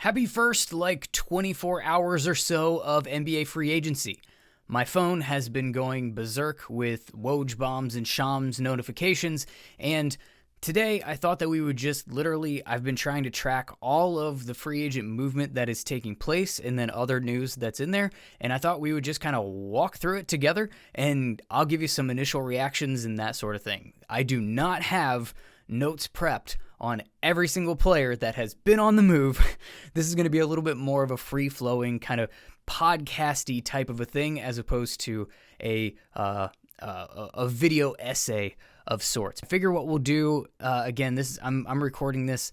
Happy first, 24 hours or so of NBA free agency. My phone has been going berserk with Woj bombs and Shams notifications, and today I thought that we would just I've been trying to track all of the free agent movement that is taking place and then other news that's in there, and I thought we would just kind of walk through it together, and I'll give you some initial reactions and that sort of thing. I do not have notes prepped on every single player that has been on the move. This is going to be a little bit more of a free-flowing kind of podcasty type of a thing as opposed to a video essay of sorts. I figure what we'll do, again, I'm recording this.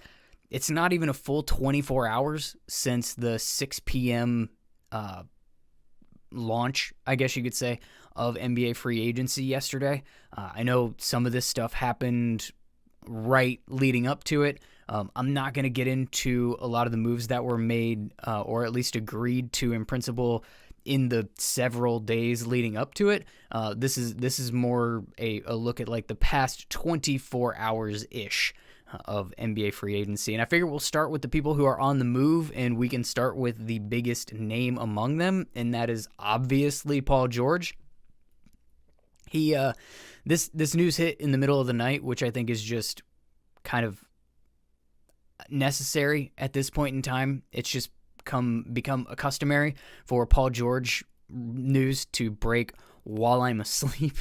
It's not even a full 24 hours since the 6 p.m. Launch, I guess you could say, of NBA free agency yesterday. I know some of this stuff happened right leading up to it. I'm not going to get into a lot of the moves that were made or at least agreed to in principle in the several days leading up to it. This is more a look at the past 24 hours-ish of NBA free agency. And I figure we'll start with the people who are on the move, and we can start with the biggest name among them, and that is obviously Paul George. This news hit in the middle of the night, which I think is just kind of necessary at this point in time. It's just become a customary for Paul George news to break while I'm asleep.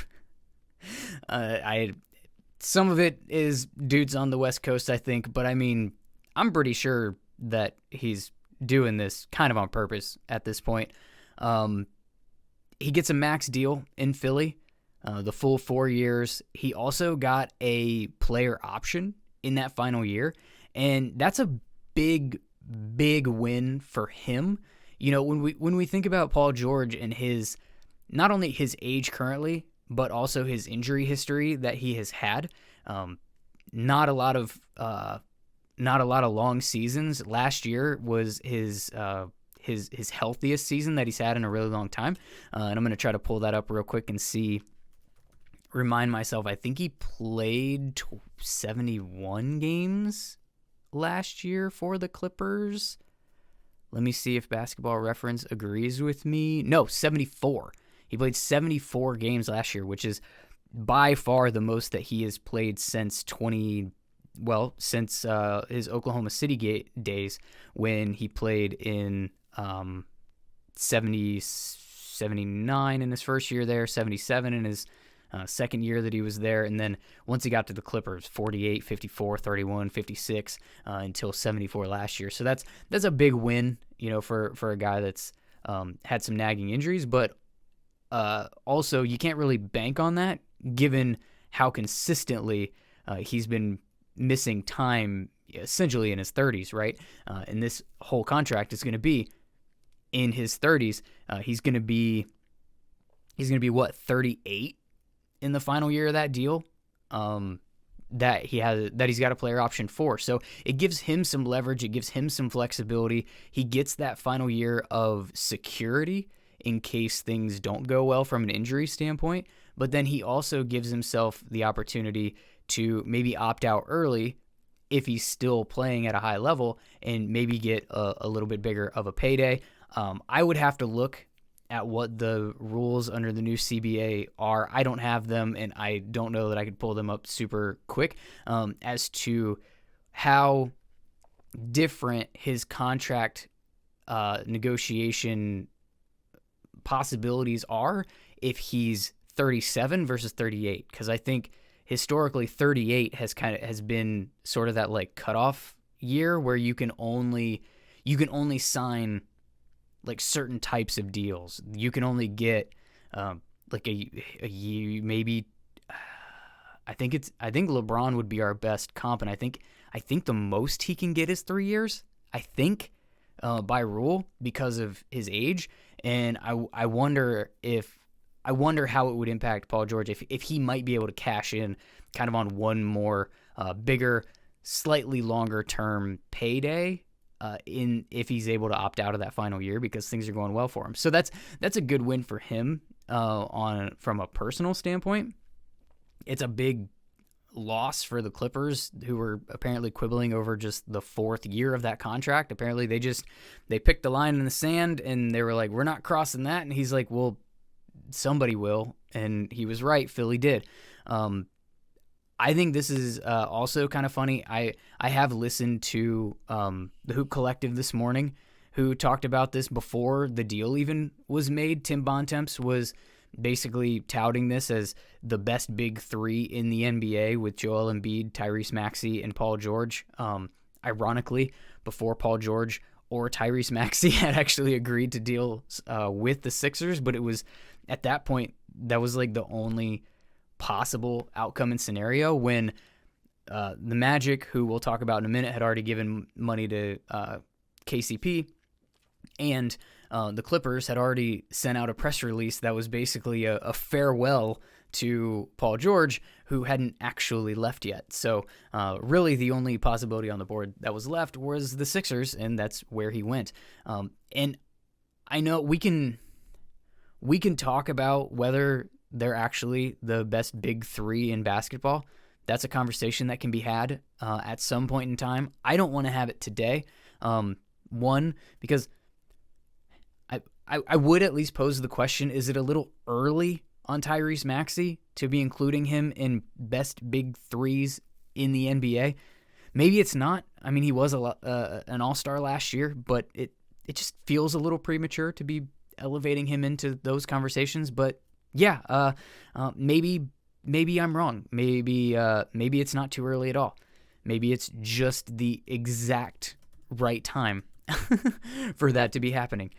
Some of it is dudes on the West Coast, I think, but I mean, I'm pretty sure that he's doing this kind of on purpose at this point. He gets a max deal in Philly. The full 4 years. He also got a player option in that final year, and that's a big win for him. You know, when we think about Paul George and his not only his age currently, but also his injury history that he has had, not a lot of long seasons. Last year was his healthiest season that he's had in a really long time, and I'm going to try to pull that up real quick and remind myself. I think he played 71 games last year for the Clippers. Let me see if Basketball Reference agrees with me. No, 74. He played 74 games last year, which is by far the most that he has played since his Oklahoma City days, when he played in 79 in his first year there, 77 in his second year that he was there, and then once he got to the Clippers, 48, 54, 31, 56, until 74 last year. So that's a big win, for a guy that's had some nagging injuries, but also you can't really bank on that given how consistently he's been missing time, essentially in his 30s, right? And this whole contract is going to be in his 30s. He's going to be what, 38 in the final year of that deal, that he's got a player option for. So it gives him some leverage. It gives him some flexibility. He gets that final year of security in case things don't go well from an injury standpoint. But then he also gives himself the opportunity to maybe opt out early if he's still playing at a high level and maybe get a little bit bigger of a payday. I would have to look at what the rules under the new CBA are. I don't have them, and I don't know that I could pull them up super quick, as to how different his contract negotiation possibilities are if he's 37 versus 38, because I think historically 38 has been sort of that cutoff year where you can only sign certain types of deals. You can only get a year, maybe. I think LeBron would be our best comp, and I think the most he can get is 3 years. I think by rule, because of his age, and I wonder how it would impact Paul George if he might be able to cash in kind of on one more bigger, slightly longer term payday. If he's able to opt out of that final year because things are going well for him. So that's a good win for him from a personal standpoint. It's a big loss for the Clippers, who were apparently quibbling over just the 4th year of that contract. Apparently they picked the line in the sand and they were like, we're not crossing that. And he's like, well, somebody will. And he was right. Philly did. I think this is also kind of funny. I have listened to the Hoop Collective this morning, who talked about this before the deal even was made. Tim Bontemps was basically touting this as the best big three in the NBA with Joel Embiid, Tyrese Maxey, and Paul George. Ironically, before Paul George or Tyrese Maxey had actually agreed to deal with the Sixers, but it was at that point, that was like the only possible outcome and scenario when the Magic, who we'll talk about in a minute, had already given money to KCP, and the Clippers had already sent out a press release that was basically a farewell to Paul George, who hadn't actually left yet. So really the only possibility on the board that was left was the Sixers, and that's where he went. And I know we can talk about whether they're actually the best big three in basketball. That's a conversation that can be had at some point in time. I don't want to have it today. One, because I would at least pose the question, is it a little early on Tyrese Maxey to be including him in best big threes in the NBA? Maybe it's not. I mean, he was an all-star last year, but it just feels a little premature to be elevating him into those conversations. But yeah, maybe I'm wrong. Maybe it's not too early at all. Maybe it's just the exact right time for that to be happening.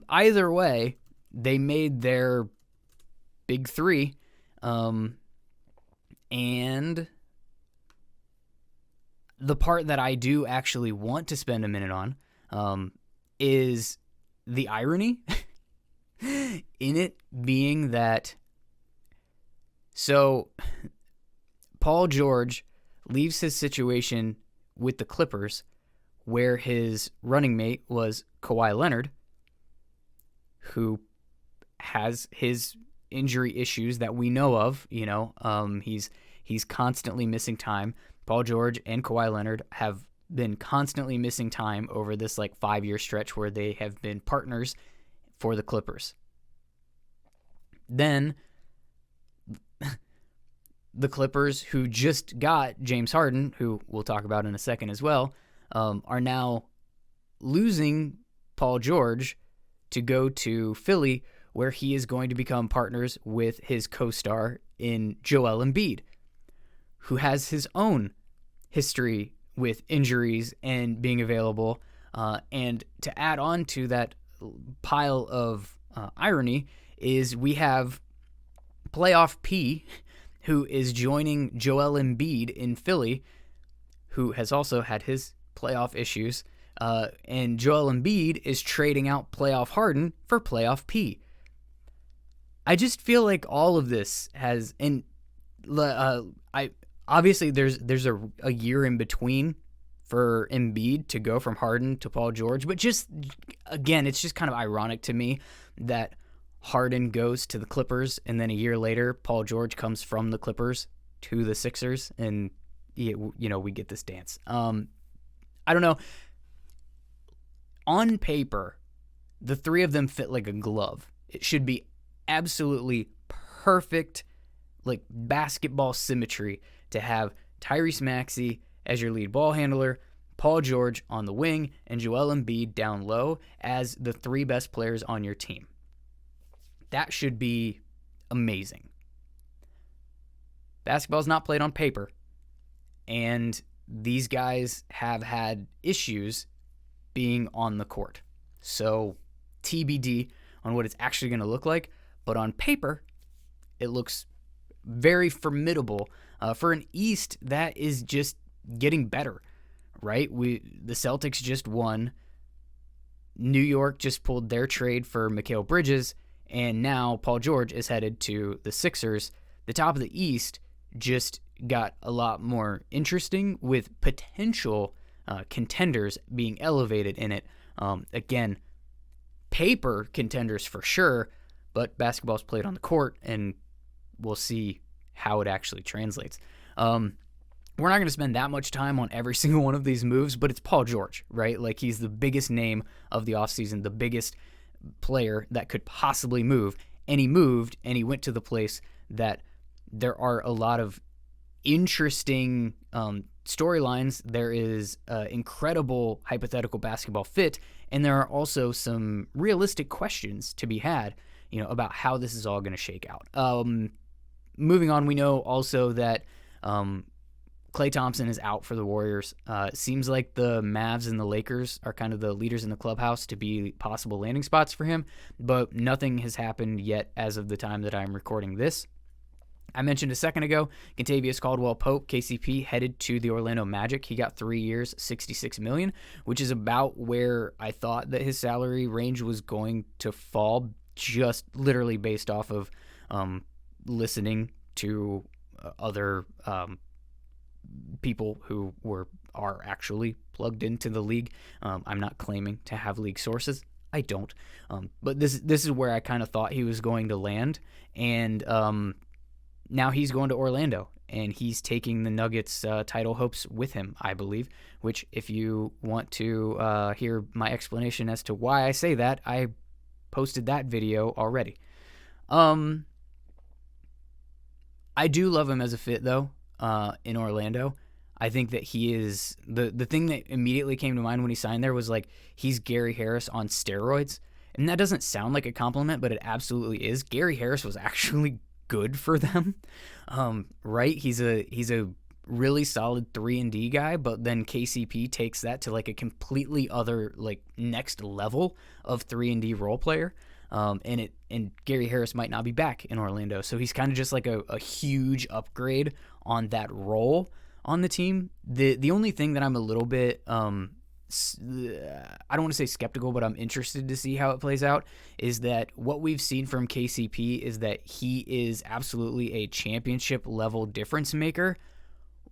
Either way, they made their big three, and the part that I do actually want to spend a minute on is the irony in it being that, so Paul George leaves his situation with the Clippers, where his running mate was Kawhi Leonard, who has his injury issues that we know of. He's constantly missing time. Paul George and Kawhi Leonard have been constantly missing time over this 5-year stretch where they have been partners for the Clippers. Then the Clippers, who just got James Harden, who we'll talk about in a second as well, are now losing Paul George to go to Philly, where he is going to become partners with his co-star in Joel Embiid, who has his own history with injuries and being available. And to add on to that pile of irony is we have Playoff P, who is joining Joel Embiid in Philly, who has also had his playoff issues. And Joel Embiid is trading out Playoff Harden for Playoff P. I just feel like all of this has, and obviously there's a year in between for Embiid to go from Harden to Paul George, but just again, it's just kind of ironic to me that Harden goes to the Clippers, and then a year later, Paul George comes from the Clippers to the Sixers, and we get this dance. I don't know. On paper, the three of them fit like a glove. It should be absolutely perfect, basketball symmetry to have Tyrese Maxey as your lead ball handler, Paul George on the wing, and Joel Embiid down low as the three best players on your team. That should be amazing. Basketball's not played on paper, and these guys have had issues being on the court. So TBD on what it's actually going to look like, but on paper, it looks very formidable for an East that is just getting better, right? The Celtics just won. New York just pulled their trade for Mikal Bridges, and now Paul George is headed to the Sixers. The top of the East just got a lot more interesting with potential contenders being elevated in it. Again, paper contenders for sure, but basketball's played on the court, and we'll see how it actually translates. We're not going to spend that much time on every single one of these moves, but it's Paul George, right? Like, he's the biggest name of the offseason, the biggest player that could possibly move. And he moved, and he went to the place that there are a lot of interesting storylines. There is incredible hypothetical basketball fit, and there are also some realistic questions to be had, about how this is all going to shake out. Moving on, we know also that Klay Thompson is out for the Warriors. It seems like the Mavs and the Lakers are kind of the leaders in the clubhouse to be possible landing spots for him, but nothing has happened yet as of the time that I'm recording this. I mentioned a second ago, Kentavious Caldwell-Pope, KCP, headed to the Orlando Magic. He got 3 years, $66 million, which is about where I thought that his salary range was going to fall, just literally based off of listening to other people who are actually plugged into the league. I'm not claiming to have league sources. I don't. But this is where I kind of thought he was going to land, and now he's going to Orlando, and he's taking the Nuggets' title hopes with him, I believe, which, if you want to hear my explanation as to why I say that, I posted that video already. I do love him as a fit, though, in Orlando. I think that he is the thing that immediately came to mind when he signed there was like, he's Gary Harris on steroids. And that doesn't sound like a compliment, but it absolutely is. Gary Harris was actually good for them, right? He's a really solid 3-and-D guy, but then KCP takes that to like a completely other, like, next level of 3-and-D role player. And Gary Harris might not be back in Orlando, so he's kind of just like a huge upgrade on that role on the team. The only thing that I'm a little bit I don't want to say skeptical, but I'm interested to see how it plays out, is that what we've seen from KCP is that he is absolutely a championship level difference maker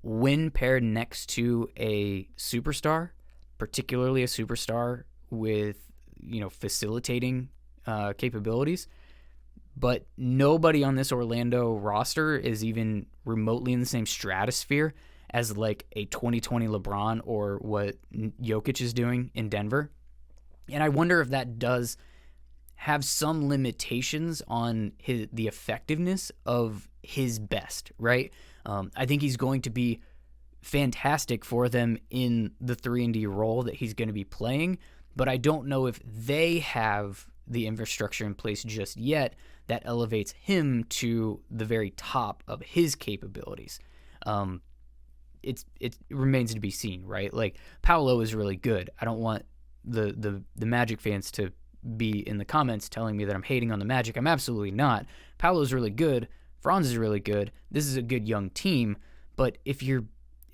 when paired next to a superstar, particularly a superstar with, facilitating capabilities. But nobody on this Orlando roster is even remotely in the same stratosphere as like a 2020 LeBron or what Jokic is doing in Denver. And I wonder if that does have some limitations on the effectiveness of his best, right? I think he's going to be fantastic for them in the 3-and-D role that he's going to be playing, but I don't know if they have the infrastructure in place just yet that elevates him to the very top of his capabilities. It remains to be seen, right? Like, Paolo is really good. I don't want the Magic fans to be in the comments telling me that I'm hating on the Magic. I'm absolutely not. Paolo's really good. Franz is really good. This is a good young team. But if you're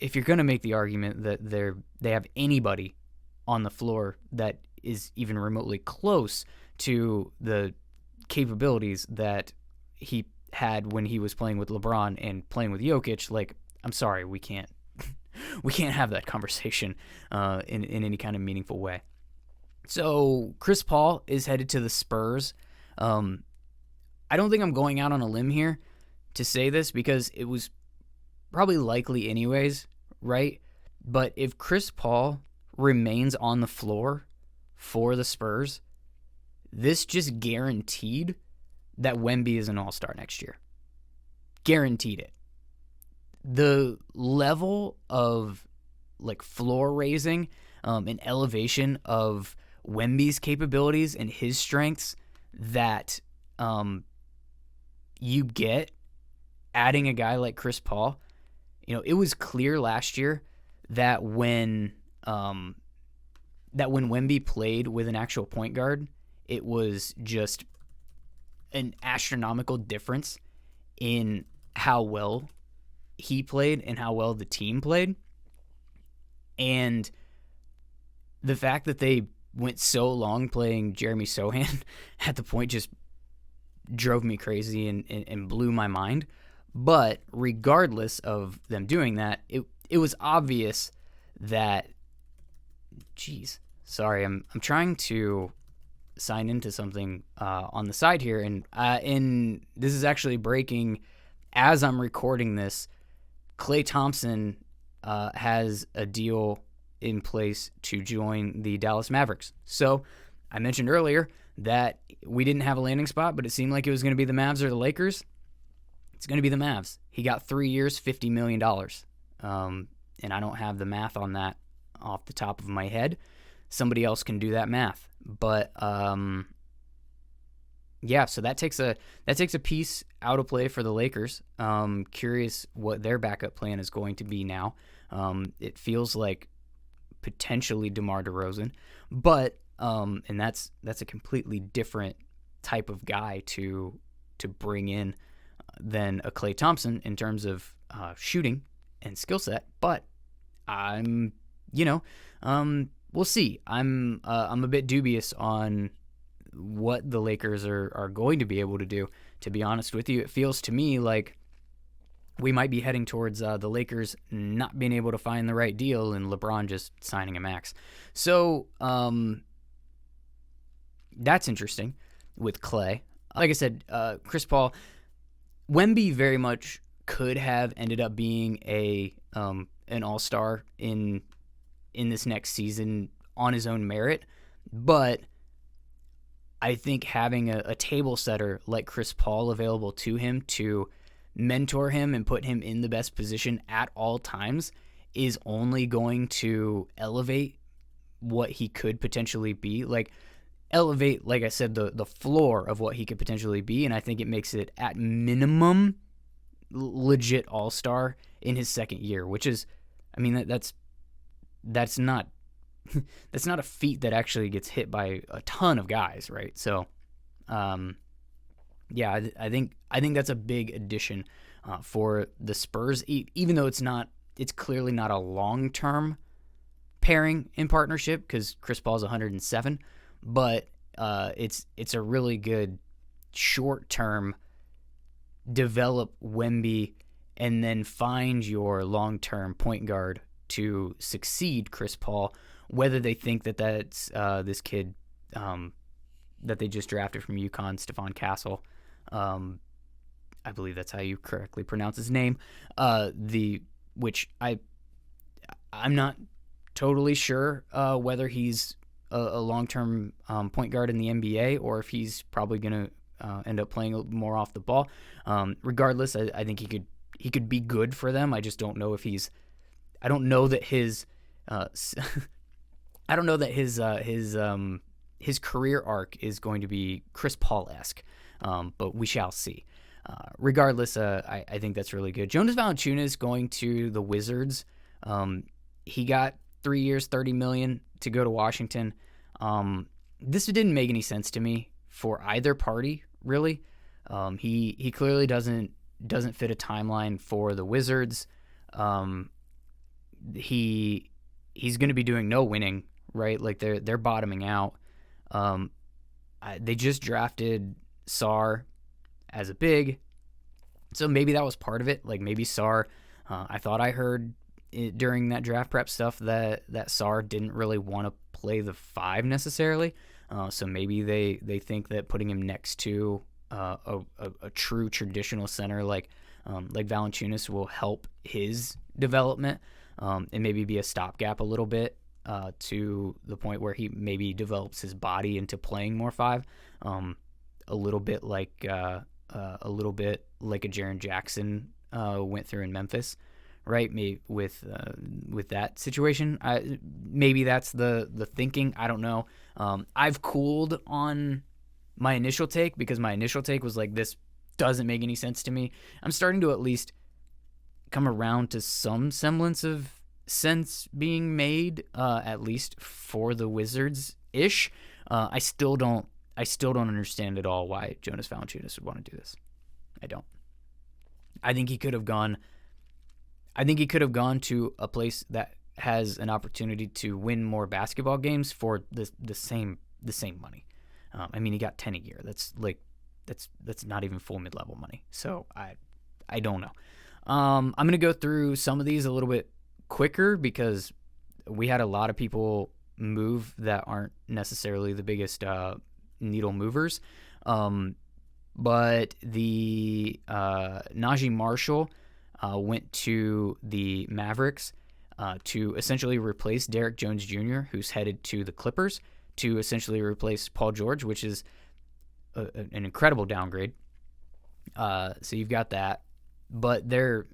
going to make the argument that they have anybody on the floor that is even remotely close to the capabilities that he had when he was playing with LeBron and playing with Jokic, like, I'm sorry, we can't have that conversation in any kind of meaningful way. So Chris Paul is headed to the Spurs. I don't think I'm going out on a limb here to say this because it was probably likely anyways, right? But if Chris Paul remains on the floor for the Spurs, this just guaranteed that Wemby is an all-star next year. Guaranteed it. The level of like floor raising and elevation of Wemby's capabilities and his strengths that you get adding a guy like Chris Paul, it was clear last year that when Wemby played with an actual point guard, it was just an astronomical difference in how well he played and how well the team played. And the fact that they went so long playing Jeremy Sohan at the point just drove me crazy and blew my mind. But regardless of them doing that, it was obvious that, I'm trying to sign into something on the side here, and this is actually breaking as I'm recording this Klay Thompson has a deal in place to join the Dallas Mavericks. So I mentioned earlier that we didn't have a landing spot, but it seemed like it was going to be the Mavs or the Lakers. It's going to be the Mavs. He got 3 years, $50 million. And I don't have the math on that off the top of my head. Somebody else can do that math. But yeah, so that takes a piece out of play for the Lakers. Curious what their backup plan is going to be now. It feels like potentially DeMar DeRozan, but and that's a completely different type of guy to bring in than a Klay Thompson in terms of shooting and skill set. But we'll see. I'm a bit dubious on what the Lakers are going to be able to do. To be honest with you, it feels to me like we might be heading towards the Lakers not being able to find the right deal and LeBron just signing a max. So that's interesting with Klay. Like I said, Chris Paul, Wemby very much could have ended up being an all-star in this next season on his own merit, but I think having a table setter like Chris Paul available to him to mentor him and put him in the best position at all times is only going to elevate what he could potentially be. Like I said, the floor of what he could potentially be, and I think it makes it at minimum legit all-star in his second year, which is, I mean, that's not that's not a feat that actually gets hit by a ton of guys, right? So, yeah, I think that's a big addition for the Spurs, even though it's clearly not a long-term pairing in partnership because Chris Paul's 107, but it's a really good short-term develop Wemby and then find your long-term point guard to succeed Chris Paul, whether they think that that's this kid that they just drafted from UConn, Stephon Castle. I believe that's how you correctly pronounce his name. Which I'm not totally sure whether he's a long-term point guard in the NBA or if he's probably going to end up playing more off the ball. Regardless, I think he could be good for them. I just don't know if he's. I don't know that his. I don't know that his career arc is going to be Chris Paul-esque, but we shall see. Regardless, I think that's really good. Jonas Valanciunas going to the Wizards. He got 3 years, $30 million to go to Washington. This didn't make any sense to me for either party, really. He clearly doesn't fit a timeline for the Wizards. He's going to be doing no winning, right? Like they're bottoming out. They just drafted Sarr as a big, so maybe that was part of it. Like maybe Sarr, I thought I heard during that draft prep stuff that Sarr didn't really want to play the 5 necessarily. So maybe they think that putting him next to a true traditional center like Valanciunas will help his development and maybe be a stopgap a little bit to the point where he maybe develops his body into playing more 5, a little bit like a Jaren Jackson went through in Memphis, right? Maybe with that situation, maybe that's the thinking. I don't know. I've cooled on my initial take because my initial take was like, this doesn't make any sense to me. I'm starting to at least come around to some semblance of sense being made, at least for the Wizards-ish. I still don't understand at all why Jonas Valanciunas would want to do this. I don't. I think he could have gone to a place that has an opportunity to win more basketball games for the same money. I mean, he got 10 a year. That's not even full mid-level money. So I don't know. I'm going to go through some of these a little bit quicker because we had a lot of people move that aren't necessarily the biggest needle movers. But the Najee Marshall, went to the Mavericks to essentially replace Derrick Jones Jr., who's headed to the Clippers, to essentially replace Paul George, which is an incredible downgrade. So you've got that, but they're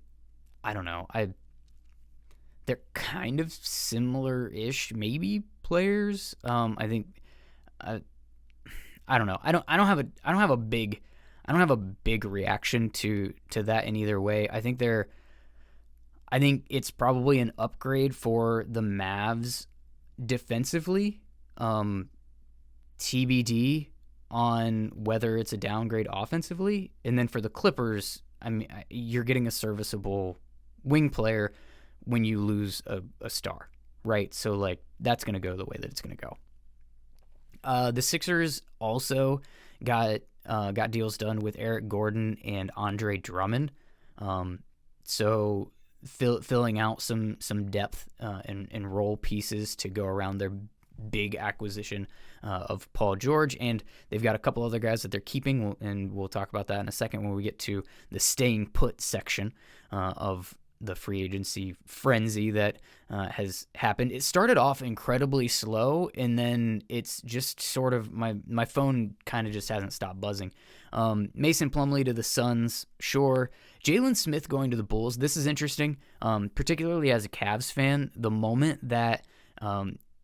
kind of similar-ish, maybe players. I think I don't know. I don't have a big reaction to that in either way. I think it's probably an upgrade for the Mavs defensively. TBD on whether it's a downgrade offensively. And then for the Clippers, I mean, you're getting a serviceable wing player when you lose a star, right? So, like, that's going to go the way that it's going to go. The Sixers also got deals done with Eric Gordon and Andre Drummond. So filling out some depth and role pieces to go around their big acquisition of Paul George, and they've got a couple other guys that they're keeping, and we'll talk about that in a second when we get to the staying put section of the free agency frenzy that has happened. It started off incredibly slow, and then it's just sort of my phone kind of just hasn't stopped buzzing. Mason Plumlee to the Suns, sure. Jalen Smith going to the Bulls. This is interesting, particularly as a Cavs fan. The moment that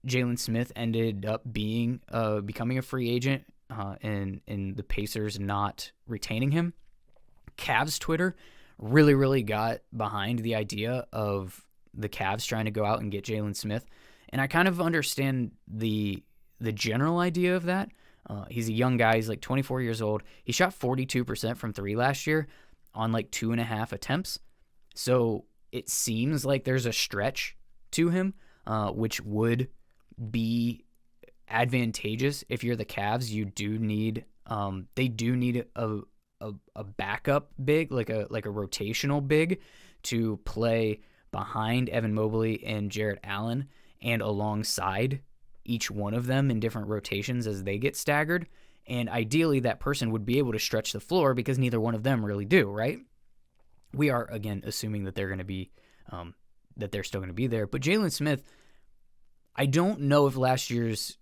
Jalen Smith ended up becoming a free agent and the Pacers not retaining him, Cavs Twitter really, really got behind the idea of the Cavs trying to go out and get Jalen Smith. And I kind of understand the general idea of that. He's a young guy. He's like 24 years old. He shot 42% from three last year on like 2.5 attempts. So it seems like there's a stretch to him, which would be advantageous if you're the Cavs. You do need they do need a backup big, like a rotational big, to play behind Evan Mobley and Jarrett Allen and alongside each one of them in different rotations as they get staggered. And ideally that person would be able to stretch the floor because neither one of them really do, right? We are, again, assuming that they're going to be that they're still going to be there. But Jalen Smith, I don't know if last year's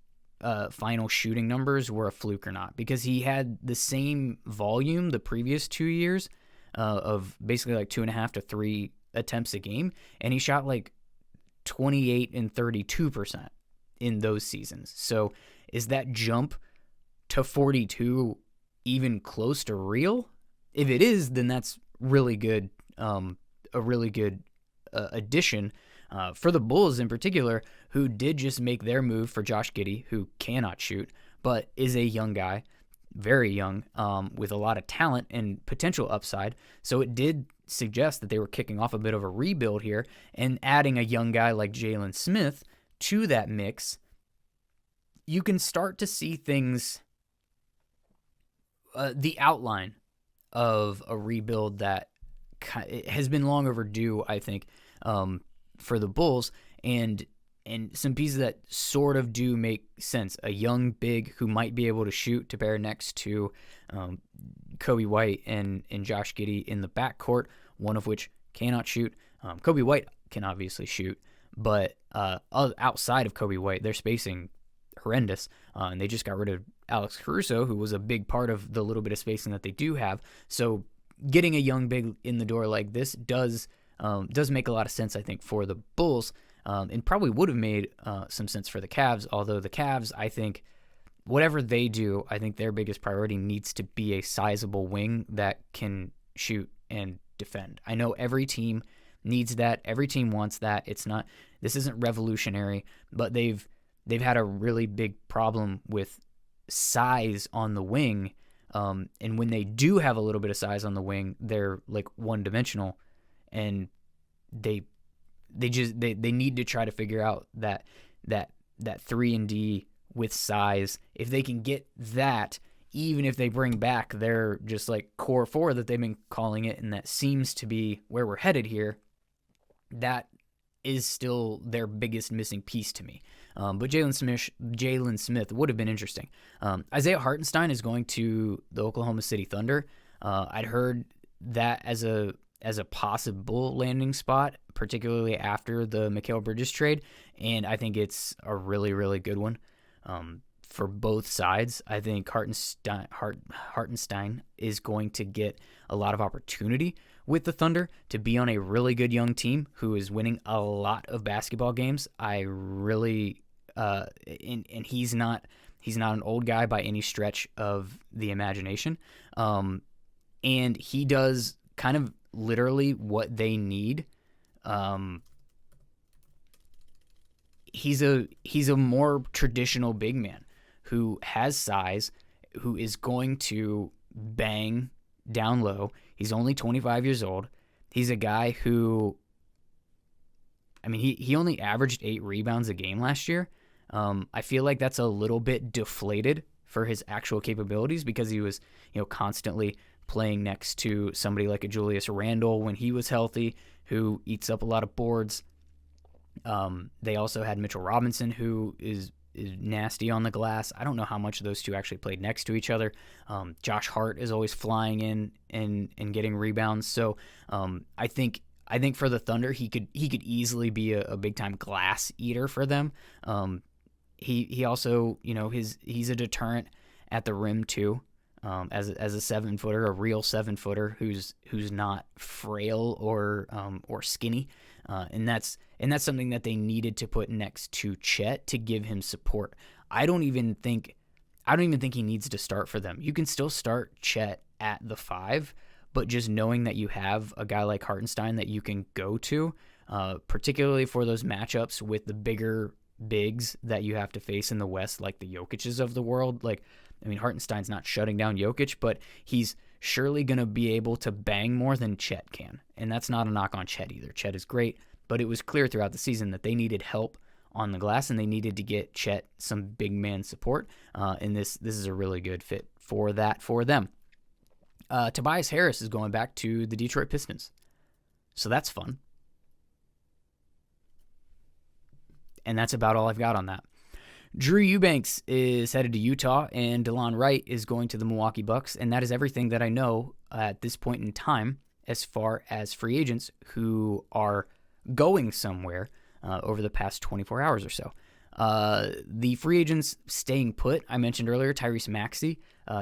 final shooting numbers were a fluke or not, because he had the same volume the previous 2 years of basically like 2.5 to 3 attempts a game, and he shot like 28 and 32% in those seasons. So is that jump to 42 even close to real? If it is, then that's really good, a really good addition for the Bulls in particular, who did just make their move for Josh Giddey, who cannot shoot, but is a young guy, very young, with a lot of talent and potential upside. So it did suggest that they were kicking off a bit of a rebuild here, and adding a young guy like Jalen Smith to that mix, you can start to see things, the outline of a rebuild that has been long overdue, I think, for the Bulls, and some pieces that sort of do make sense. A young big who might be able to shoot to pair next to Kobe White and Josh Giddey in the backcourt, one of which cannot shoot. Kobe White can obviously shoot, but outside of Kobe White, their spacing horrendous, and they just got rid of Alex Caruso, who was a big part of the little bit of spacing that they do have. So getting a young big in the door like this does make a lot of sense, I think, for the Bulls, and probably would have made some sense for the Cavs, although the Cavs, I think, whatever they do, I think their biggest priority needs to be a sizable wing that can shoot and defend. I know every team needs that. Every team wants that. This isn't revolutionary, but they've had a really big problem with size on the wing, and when they do have a little bit of size on the wing, they're like one-dimensional, and they need to try to figure out that 3-and-D with size. If they can get that, even if they bring back their just like core four that they've been calling it, and that seems to be where we're headed here, that is still their biggest missing piece to me. But Jalen Smith would have been interesting. Isaiah Hartenstein is going to the Oklahoma City Thunder. I'd heard that as a as a possible landing spot, particularly after the Mikal Bridges trade, and I think it's a really, really good one for both sides. I think Hartenstein is going to get a lot of opportunity with the Thunder to be on a really good young team who is winning a lot of basketball games. I really, and he's not an old guy by any stretch of the imagination, and he does kind of literally what they need. He's a more traditional big man who has size, who is going to bang down low. He's only 25 years old. He's a guy who, I mean, he only averaged 8 rebounds a game last year. I feel like that's a little bit deflated for his actual capabilities because he was, constantly playing next to somebody like a Julius Randle when he was healthy, who eats up a lot of boards. They also had Mitchell Robinson, who is nasty on the glass. I don't know how much those two actually played next to each other. Josh Hart is always flying in and getting rebounds. So I think for the Thunder, he could easily be a big time glass eater for them. He also, he's a deterrent at the rim too. As a 7-footer, a real 7-footer who's not frail or skinny, and that's something that they needed to put next to Chet to give him support. I don't even think he needs to start for them. You can still start Chet at the 5, but just knowing that you have a guy like Hartenstein that you can go to, particularly for those matchups with the bigger bigs that you have to face in the West, like the Jokic's of the world. Hartenstein's not shutting down Jokic, but he's surely going to be able to bang more than Chet can. And that's not a knock on Chet either. Chet is great, but it was clear throughout the season that they needed help on the glass and they needed to get Chet some big man support. And this is a really good fit for that for them. Tobias Harris is going back to the Detroit Pistons. So that's fun. And that's about all I've got on that. Drew Eubanks is headed to Utah, and DeLon Wright is going to the Milwaukee Bucks, and that is everything that I know at this point in time as far as free agents who are going somewhere over the past 24 hours or so. The free agents staying put, I mentioned earlier, Tyrese Maxey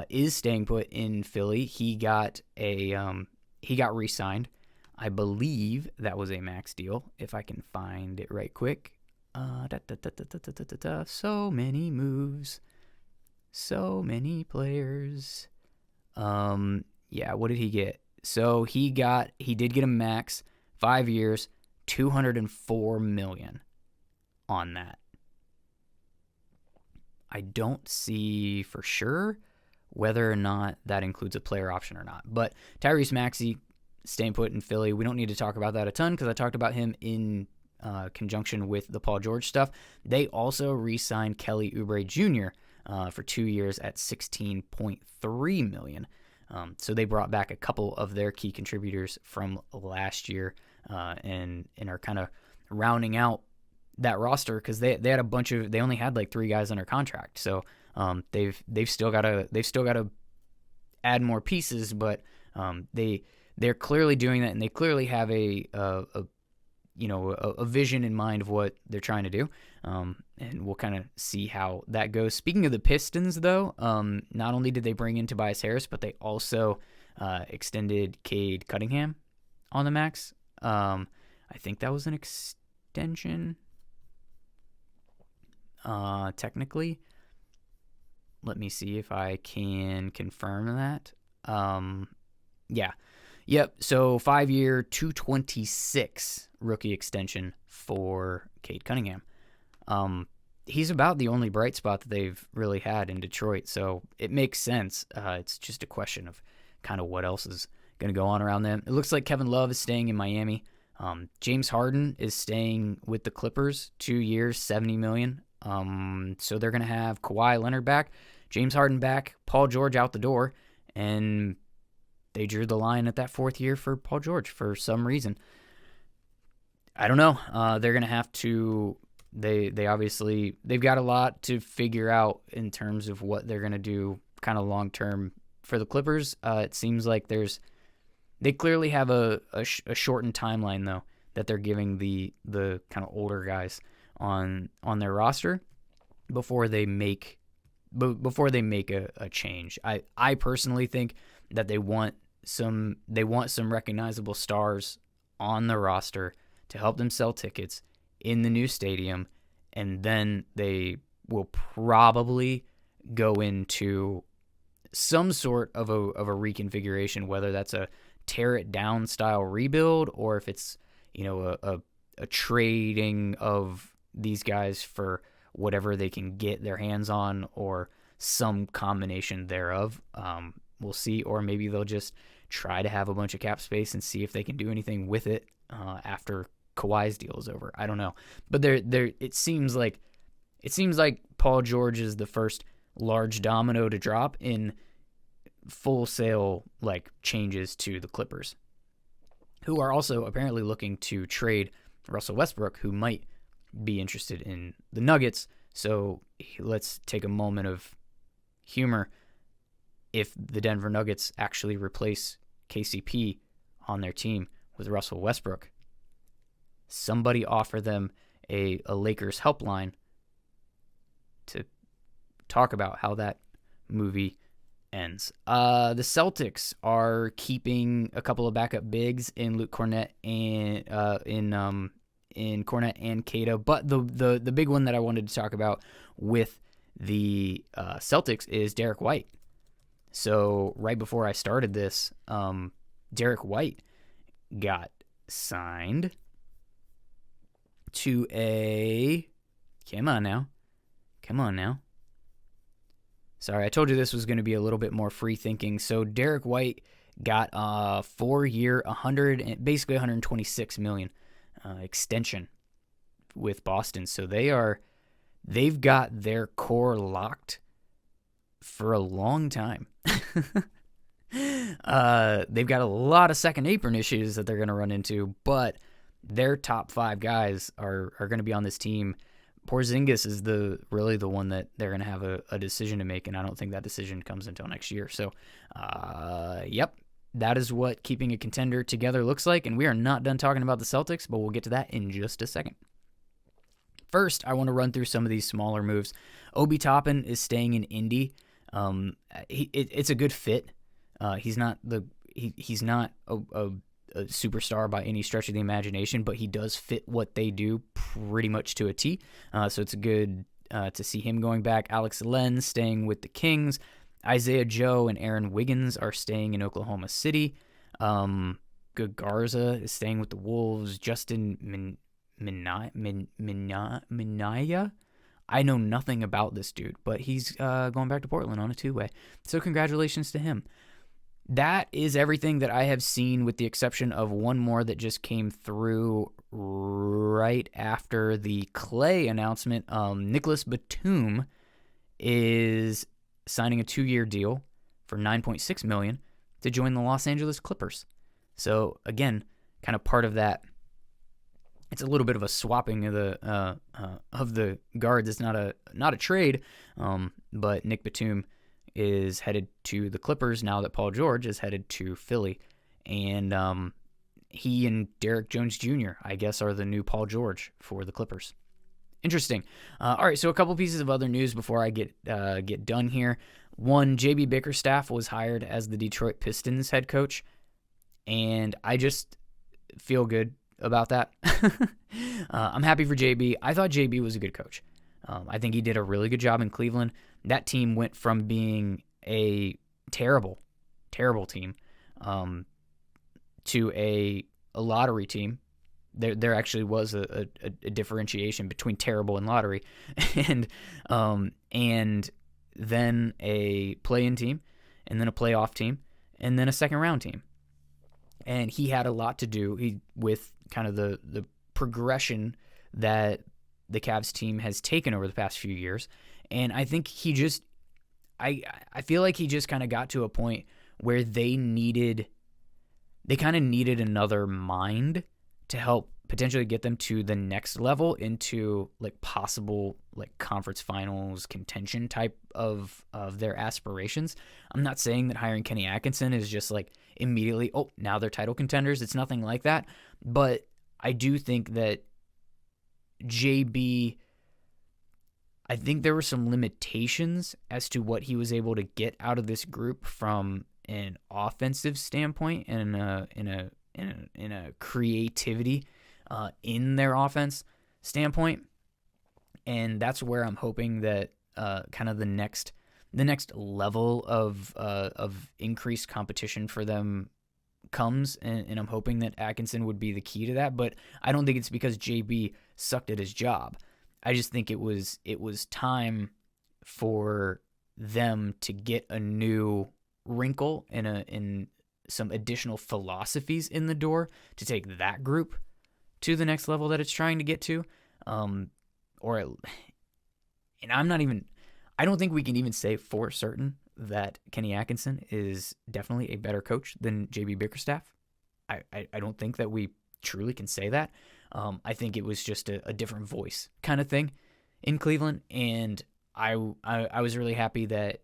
is staying put in Philly. He got re-signed. I believe that was a max deal, if I can find it right quick. So many moves, so many players. What did he get? So he did get a max, 5 years, $204 million on that. I don't see for sure whether or not that includes a player option or not. But Tyrese Maxey staying put in Philly. We don't need to talk about that a ton because I talked about him in conjunction with the Paul George stuff. They also re-signed Kelly Oubre Jr. For 2 years at $16.3 million. So they brought back a couple of their key contributors from last year and are kind of rounding out that roster because they had a bunch of, they only had like 3 guys under contract. So they've still got to add more pieces, but they're clearly doing that, and they clearly have a vision in mind of what they're trying to do. And we'll kind of see how that goes. Speaking of the Pistons, though, not only did they bring in Tobias Harris, but they also extended Cade Cunningham on the max. I think that was an extension. Technically, let me see if I can confirm that. Yep. So 5-year, $226 rookie extension for Cade Cunningham. He's about the only bright spot that they've really had in Detroit, so it makes sense. It's just a question of kind of what else is going to go on around them. It looks like Kevin Love is staying in Miami. James Harden is staying with the Clippers, 2 years, $70 million. So they're going to have Kawhi Leonard back, James Harden back, Paul George out the door, and they drew the line at that 4th year for Paul George for some reason. I don't know. They're going to have to, they've got a lot to figure out in terms of what they're going to do kind of long-term for the Clippers. It seems like there's They clearly have a shortened timeline though that they're giving the kind of older guys on their roster before they make a change. I personally think that they want some recognizable stars on the roster to help them sell tickets in the new stadium, and then they will probably go into some sort of a reconfiguration, whether that's a tear it down style rebuild or if it's a trading of these guys for whatever they can get their hands on or some combination thereof. We'll see, or maybe they'll just try to have a bunch of cap space and see if they can do anything with it after Kawhi's deal is over. I don't know, but it seems like Paul George is the first large domino to drop in full sale changes to the Clippers, who are also apparently looking to trade Russell Westbrook, who might be interested in the Nuggets. So let's take a moment of humor. If the Denver Nuggets actually replace KCP on their team with Russell Westbrook, somebody offer them a Lakers helpline to talk about how that movie ends. The Celtics are keeping a couple of backup bigs in Luke Kornet and in Kornet and Keita, but the big one that I wanted to talk about with the Celtics is Derek White. So right before I started this, Derek White got signed to a... Come on now. Sorry, I told you this was going to be a little bit more free thinking. So Derek White got a 4-year, basically $126 million extension with Boston. So they've got their core locked for a long time. They've got a lot of second apron issues that they're going to run into, but their top 5 guys are going to be on this team. Porzingis is really the one that they're going to have a decision to make, and I don't think that decision comes until next year. So, yep, that is what keeping a contender together looks like, and we are not done talking about the Celtics, but we'll get to that in just a second. First, I want to run through some of these smaller moves. Obi Toppin is staying in Indy. It's a good fit. He's not a superstar by any stretch of the imagination, but he does fit what they do pretty much to a T. So it's good to see him going back. Alex Len staying with the Kings. Isaiah Joe and Aaron Wiggins are staying in Oklahoma City. Good Garza is staying with the Wolves. Justin Minaya. I know nothing about this dude, but he's going back to Portland on a 2-way. So congratulations to him. That is everything that I have seen, with the exception of one more that just came through right after the Clay announcement. Nicholas Batum is signing a 2-year deal for $9.6 million to join the Los Angeles Clippers. So again, kind of part of that. It's a little bit of a swapping of the guards. It's not a trade, but Nick Batum is headed to the Clippers now that Paul George is headed to Philly, and he and Derek Jones Jr., I guess, are the new Paul George for the Clippers. Interesting. All right, so a couple pieces of other news before I get done here. One, JB Bickerstaff was hired as the Detroit Pistons head coach, and I just feel good about that. I'm happy for JB. I thought JB was a good coach. I think he did a really good job in Cleveland. That team went from being a terrible team to a lottery team. There actually was a differentiation between terrible and lottery, and then a play-in team, and then a playoff team, and then a second-round team. And he had a lot to do with kind of the progression that the Cavs team has taken over the past few years. And I think I feel like he just kind of got to a point where they kind of needed another mind to help potentially get them to the next level into like possible like conference finals contention type of their aspirations. I'm not saying that hiring Kenny Atkinson is just like immediately, oh, now they're title contenders. It's nothing like that. But I do think that JB, I think there were some limitations as to what he was able to get out of this group from an offensive standpoint and in a creativity in their offense standpoint. And that's where I'm hoping that kind of the next level of increased competition for them comes, and I'm hoping that Atkinson would be the key to that. But I don't think it's because JB sucked at his job. I just think it was time for them to get a new wrinkle and some additional philosophies in the door to take that group to the next level that it's trying to get to. And I don't think we can even say for certain that Kenny Atkinson is definitely a better coach than JB Bickerstaff. I don't think that we truly can say that. I think it was just a different voice kind of thing in Cleveland, and I was really happy that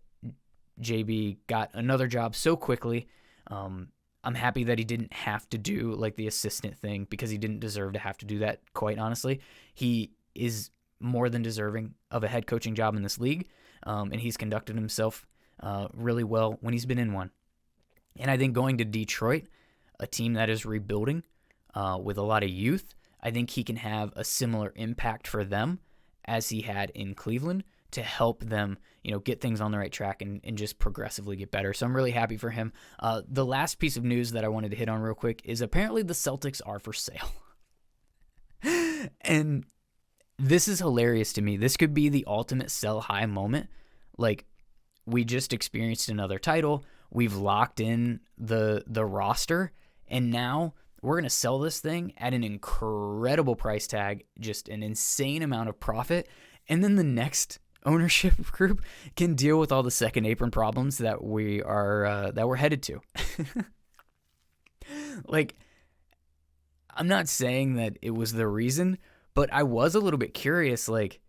JB got another job so quickly. I'm happy that he didn't have to do like the assistant thing, because he didn't deserve to have to do that, quite honestly. He is more than deserving of a head coaching job in this league, and he's conducted himself really well when he's been in one. And I think going to Detroit, a team that is rebuilding with a lot of youth, I think he can have a similar impact for them as he had in Cleveland to help them, get things on the right track and just progressively get better. So I'm really happy for him. The last piece of news that I wanted to hit on real quick is apparently the Celtics are for sale. And this is hilarious to me. This could be the ultimate sell high moment. Like, we just experienced another title. We've locked in the roster, and now we're going to sell this thing at an incredible price tag, just an insane amount of profit. And then the next ownership group can deal with all the second apron problems that we're headed to. Like, I'm not saying that it was the reason, but I was a little bit curious. Like,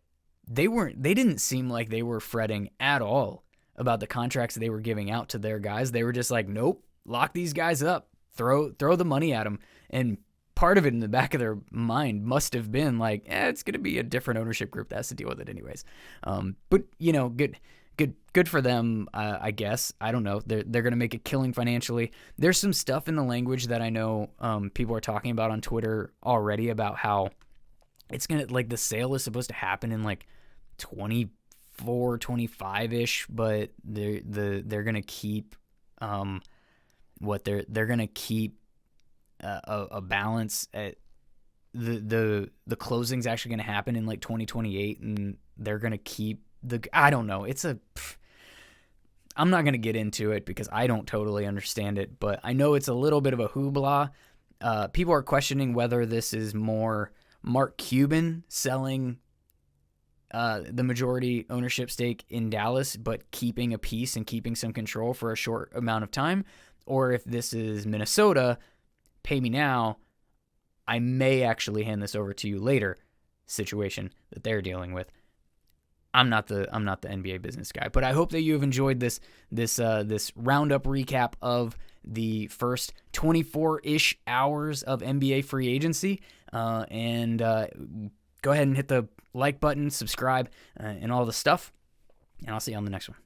they didn't seem like they were fretting at all about the contracts they were giving out to their guys. They were just like, nope, lock these guys up, throw the money at them. And part of it in the back of their mind must have been like, it's going to be a different ownership group that has to deal with it anyways. But good for them, I guess. I don't know. They're going to make a killing financially. There's some stuff in the language that I know people are talking about on Twitter already about how it's going to, like, the sale is supposed to happen in like 24, 25-ish, but they're going to keep they're going to keep a balance at the closing's actually going to happen in like 2028, and they're going to keep I don't know. I'm not going to get into it because I don't totally understand it, but I know it's a little bit of a hoopla. People are questioning whether this is more Mark Cuban selling the majority ownership stake in Dallas, but keeping a piece and keeping some control for a short amount of time, or if this is Minnesota, pay me now, I may actually hand this over to you later situation that they're dealing with. I'm not the NBA business guy, but I hope that you have enjoyed this roundup recap of the first 24-ish hours of NBA free agency. And go ahead and hit the like button, subscribe, and all the stuff. And I'll see you on the next one.